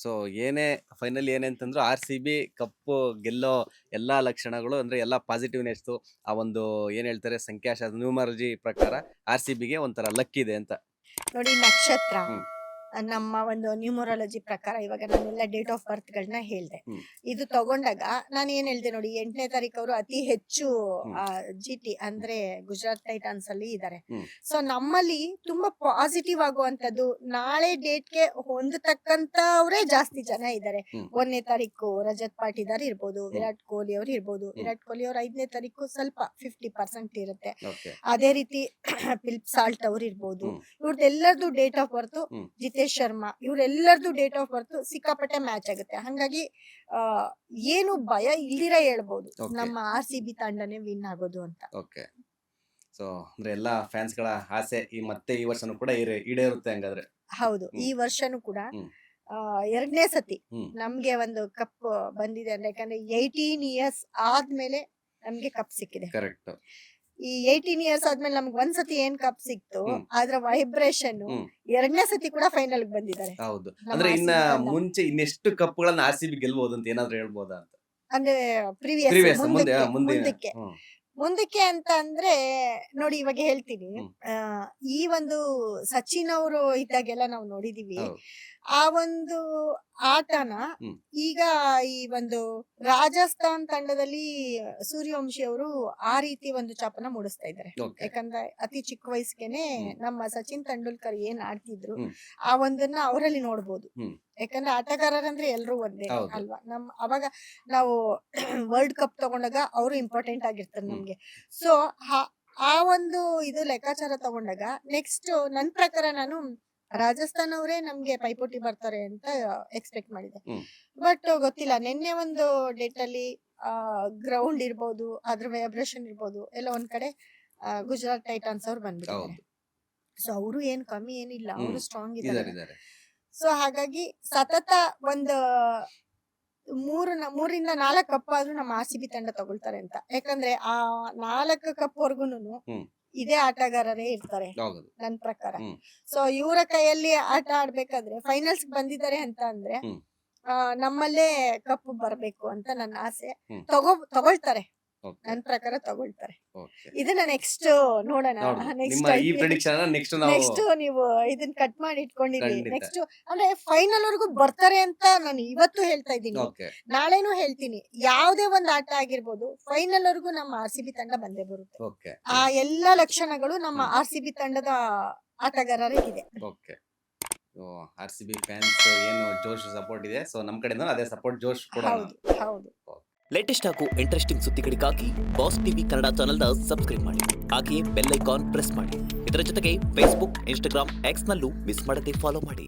So ಏನೇ final ಏನೇ ಅಂತಂದ್ರು RCB ಕಪ್ಪು ಗೆಲ್ಲೋ ಎಲ್ಲಾ ಲಕ್ಷಣಗಳು ಅಂದ್ರೆ ಎಲ್ಲಾ ಪಾಸಿಟಿವ್ನೆಸ್ ಆ ಒಂದು ಏನ್ ಹೇಳ್ತಾರೆ ಸಂಖ್ಯಾಶಾಸ್ತ್ರ ನ್ಯೂಮರಾಲಜಿ ಪ್ರಕಾರ RCBಗೆ ಒಂಥರ ಲಕ್ ಇದೆ ಅಂತ. ನೋಡಿ ನಕ್ಷತ್ರ ಹ್ಮ್. ನಮ್ಮ ಒಂದು ನ್ಯೂಮರಾಲಜಿ ಪ್ರಕಾರ ಇವಾಗ ನಾನೆಲ್ಲ ಡೇಟ್ ಆಫ್ ಬರ್ತ್ ಗಳನ್ನ ಹೇಳ್ದೆ. ಹ್ಮ್. ಇದು ತಗೊಂಡಾಗ ನಾನು ಏನ್ ಹೇಳ್ದೆ ನೋಡಿ 8ನೇ ತಾರೀಕು ಅವರು ಅತಿ ಹೆಚ್ಚು ಹ್ಮ್. GT ಅಂದ್ರೆ ಗುಜರಾತ್ ಟೈಟಾನ್ಸ್ ಅಲ್ಲಿ ಇದ್ದಾರೆ. ಹ್ಮ್. ಸೊ ನಮ್ಮಲ್ಲಿ ತುಂಬಾ ಪಾಸಿಟಿವ್ ಆಗುವಂತದ್ದು ನಾಳೆ ಡೇಟ್ಗೆ ಹೊಂದತಕ್ಕಂತವ್ರೆ ಜಾಸ್ತಿ ಜನ ಇದ್ದಾರೆ. ಹ್ಮ್. 1ನೇ ತಾರೀಕು ರಜತ್ ಪಾಟಿದಾರ್ ಇರ್ಬೋದು, ಹ್ಮ್. ವಿರಾಟ್ ಕೊಹ್ಲಿ ಅವ್ರು ಇರ್ಬೋದು. ವಿರಾಟ್ ಕೊಹ್ಲಿ ಅವ್ರು 5ನೇ ತಾರೀಕು ಸ್ವಲ್ಪ 50% ಇರುತ್ತೆ. ಓಕೆ. ಅದೇ ರೀತಿ ಫಿಲಿಪ್ ಸಾಲ್ಟ್ ಅವ್ರು ಇರ್ಬೋದು. ಹ್ಮ್. ಇವ್ರದ್ದೆಲ್ಲರದು ಡೇಟ್ ಆಫ್ ಬರ್ತ್ ಹ್ಮ್. ಜಿತೇಶ್ ಶರ್ಮಾ ಇವ್ರೆಲ್ಲರದು ಡೇಟ್ ಆಫ್ ಬರ್ತ್ ಸಿಕ್ಕಾಪಟ್ಟೆ ಮ್ಯಾಚ್ ಆಗುತ್ತೆ. ಹಂಗಾಗಿ ಆ ಏನು ಭಯ ಇಲ್ದಿರ ಹೇಳ್ಬೋದು Okay. ನಮ್ಮ RCB ತಂಡನೇ ವಿನ್ ಆಗೋದು ಅಂತ. ಓಕೆ. ಸೊ ಅಂದ್ರೆ ಎಲ್ಲಾ ಫ್ಯಾನ್ಸ್ ಗಳ ಆಸೆ ಈ ವರ್ಷನೂ ಕೂಡ ಈಡೇರುತ್ತೆ ಹಂಗಾದ್ರೆ. ಹೌದು, ಹ್ಮ್. ಈ ವರ್ಷನೂ ಕೂಡ ಹ್ಮ್. 2ನೇ ಸತಿ ಹ್ಮ್. ನಮ್ಗೆ ಒಂದು ಕಪ್ ಬಂದಿದೆ ಅಂದ್ರೆ ಯಾಕಂದ್ರೆ 18 ಇಯರ್ಸ್ ಆದ್ಮೇಲೆ ನಮ್ಗೆ ಕಪ್ ಸಿಕ್ಕಿದೆ. ಕರೆಕ್ಟ್. ಈ 18 ಇಯರ್ಸ್ ಆದ್ಮೇಲೆ ನಮ್ಗೆ ಒಂದ್ಸತಿ ಏನ್ ಕಪ್ ಸಿಕ್ತು ಹ್ಮ್. ಅದ್ರ ವೈಬ್ರೇಷನ್ ಹ್ಮ್. 2ನೇ ಸತಿ ಕೂಡ ಫೈನಲ್ ಬಂದಿದ್ದಾರೆ. ಹೌದು. ನಮ್ಮ ಅಂದ್ರೆ ಇನ್ನ RCB ತಂಡ. ಮುಂಚೆ ಇನ್ನೆಷ್ಟು ಕಪ್ಗಳನ್ನ RCB ಗೆಲ್ಬಹುದು ಅಂತ ಏನಾದ್ರು ಹೇಳ್ಬೋದಾ ಅಂತ. ಅಂದ್ರೆ ಪ್ರೀವಿಯಸ್ ಪ್ರೀವಿಯಸ್ ಮುಂದೆ ಮುಂದಕ್ಕೆ ಹ್ಮ್. ಮುಂದಕ್ಕೆ ಅಂತ ಅಂದ್ರೆ ನೋಡಿ ಇವಾಗ ಹೇಳ್ತೀನಿ. ಹ್ಮ್. ಈ ಒಂದು ಸಚಿನ್ ಅವರು ಇದ್ದಾಗೆಲ್ಲ ನಾವು ನೋಡಿದೀವಿ. ಹೌದು. ಆ ಒಂದು ಆಟನ ಹ್ಮ್. ಈಗ ಈ ಒಂದು ರಾಜಸ್ಥಾನ್ ತಂಡದಲ್ಲಿ ಸೂರ್ಯವಂಶಿ ಅವರು ಆ ರೀತಿ ಒಂದು ಚಾಪನ ಮೂಡಿಸ್ತಾ ಇದ್ದಾರೆ. ಓಕೆ. ಯಾಕಂದ್ರೆ ಅತಿ ಚಿಕ್ಕ ವಯಸ್ಸಿಗೆನೆ ಹ್ಮ್. ನಮ್ಮ ಸಚಿನ್ ತೆಂಡೂಲ್ಕರ್ ಏನ್ ಆಡ್ತಿದ್ರು ಹ್ಮ್. ಆ ಒಂದನ್ನ ಅವರಲ್ಲಿ ನೋಡ್ಬೋದು. ಹ್ಮ್. ಯಾಕಂದ್ರೆ ಆಟಗಾರರಂದ್ರೆ ಎಲ್ರು ಒಂದೇ ಹೌದು. ಅಲ್ವಾ. ಅವಾಗ ನಾವು ವರ್ಲ್ಡ್ ಕಪ್ ತಗೊಂಡಾಗ ಅವರು ಇಂಪಾರ್ಟೆಂಟ್ ಆಗಿರ್ತಾರೆ ಹ್ಮ್. ನಮ್ಗೆ. ಸೊ ಆ ಒಂದು ಇದು ಲೆಕ್ಕಾಚಾರ ತಗೊಂಡಾಗ ನೆಕ್ಸ್ಟ್ ನನ್ ಪ್ರಕಾರ ನಾನು ರಾಜಸ್ಥಾನ್ ಅವರೇ ನಮ್ಗೆ ಪೈಪೋಟಿ ಬರ್ತಾರೆ ಅಂತ ಎಕ್ಸ್ಪೆಕ್ಟ್ ಮಾಡಿದೆ. ಹ್ಮ್. ಬಟ್ ಗೊತ್ತಿಲ್ಲ, ನಿನ್ನೆ ಒಂದು ಡೇಟ್ ಅಲ್ಲಿ ಗ್ರೌಂಡ್ ಇರ್ಬೋದು, ಅದ್ರ ವೈಬ್ರೇಷನ್ ಇರ್ಬೋದು, ಎಲ್ಲ ಒಂದ್ ಕಡೆ ಗುಜರಾತ್ ಟೈಟಾನ್ಸ್ ಅವ್ರು ಬಂದ್ಬಿಟ್ಟಿದ್ದಾರೆ. ಹೌದು. ಸೊ ಅವರು ಏನ್ ಕಮ್ಮಿ ಏನಿಲ್ಲ, ಹ್ಮ್. ಅವರು ಸ್ಟ್ರಾಂಗ್ ಇದಾರೆ ಇದ್ದಾರೆ. ಇದಾರೆ. ಸೊ ಹಾಗಾಗಿ ಸತತ ಒಂದು 3ರಿಂದ 4 ಕಪ್ ಆದ್ರೂ ನಮ್ಮ RCB ತಂಡ ತಗೊಳ್ತಾರೆ ಅಂತ. ಯಾಕಂದ್ರೆ ಆ 4 ಕಪ್ ವರ್ಗುನು ಹ್ಮ್. ಇದೇ ಆಟಗಾರರೇ ಇರ್ತಾರೆ ಹೌದು. ನನ್ ಪ್ರಕಾರ. ಹ್ಮ್. ಸೊ ಇವರ ಕೈಯಲ್ಲಿ ಆಟ ಆಡ್ಬೇಕಾದ್ರೆ ಫೈನಲ್ಸ್ ಬಂದಿದ್ದಾರೆ ಅಂತ ಅಂದ್ರೆ ಹ್ಮ್. ನಮ್ಮಲ್ಲೇ ಕಪ್ ಬರ್ಬೇಕು ಅಂತ ನನ್ನ ಆಸೆ. ಹ್ಮ್. ತಗೊಳ್ತಾರೆ, ಓಕೆ. ನನ್ ಪ್ರಕಾರ ತಗೊಳ್ತಾರೆ. ಓಕೆ. ಇದನ್ನ ನೆಕ್ಸ್ಟ್ ನೋಡೋಣ. ನೋಡ್ಬೋದು. ನಿಮ್ಮ ಈ ನೆಕ್ಸ್ಟ್ ಪ್ರೆಡಿಕ್ಷನ್ ನೆಕ್ಸ್ಟ್ ನಾವು ನೆಕ್ಸ್ಟ್ ನೀವು ಇದನ್ನ ಕಟ್ ಮಾಡಿ ಇಟ್ಕೊಂಡಿರಿ. ಖಂಡಿತ. ನೆಕ್ಸ್ಟ್ ಅಂದ್ರೆ ಫೈನಲ್ ವರ್ಗೂ ಬರ್ತಾರೆ ಅಂತ ನಾನು ಇವತ್ತು ಹೇಳ್ತಾ ಇದ್ದೀನಿ, ಓಕೆ. ನಾಳೆನೂ ಹೇಳ್ತೀನಿ. ಯಾವ್ದೇ ಒಂದ್ ಆಟ ಆಗಿರ್ಬೋದು, ಫೈನಲ್ ವರ್ಗೂ ನಮ್ಮ RCB ತಂಡ ಬಂದೇ ಬರುತ್ತೆ. ಓಕೆ. ಆ ಎಲ್ಲಾ ಲಕ್ಷಣಗಳು ನಮ್ಮ RCB ತಂಡದ ಆಟಗಾರರಿಗಿದೆ. ಓಕೆ. RCB ಫ್ಯಾನ್ಸ್ ಏನು ಜೋಶ್ ಸಪೋರ್ಟ್ ಇದೆ, ಸೊ ನಮ್ ಕಡೆಯಿಂದ ಅದೇ ಸಪೋರ್ಟ್ ಜೋಶ್ ಕೊಡೋಣ. ಹೌದು ಹೌದು. ಲೇಟೆಸ್ಟ್ ಹಾಗೂ ಇಂಟ್ರೆಸ್ಟಿಂಗ್ ಸುದ್ದಿಗಳಿಗಾಗಿ ಬಾಸ್ ಟಿವಿ ಕನ್ನಡ ಚಾನೆಲ್ನ ಸಬ್ಸ್ಕ್ರೈಬ್ ಮಾಡಿ. ಹಾಗೆಯೇ ಬೆಲ್ ಐಕಾನ್ ಪ್ರೆಸ್ ಮಾಡಿ. ಇದರ ಜೊತೆಗೆ ಫೇಸ್ಬುಕ್, ಇನ್ಸ್ಟಾಗ್ರಾಮ್, ಎಕ್ಸ್ ನಲ್ಲೂ ಮಿಸ್ ಮಾಡದೆ ಫಾಲೋ ಮಾಡಿ.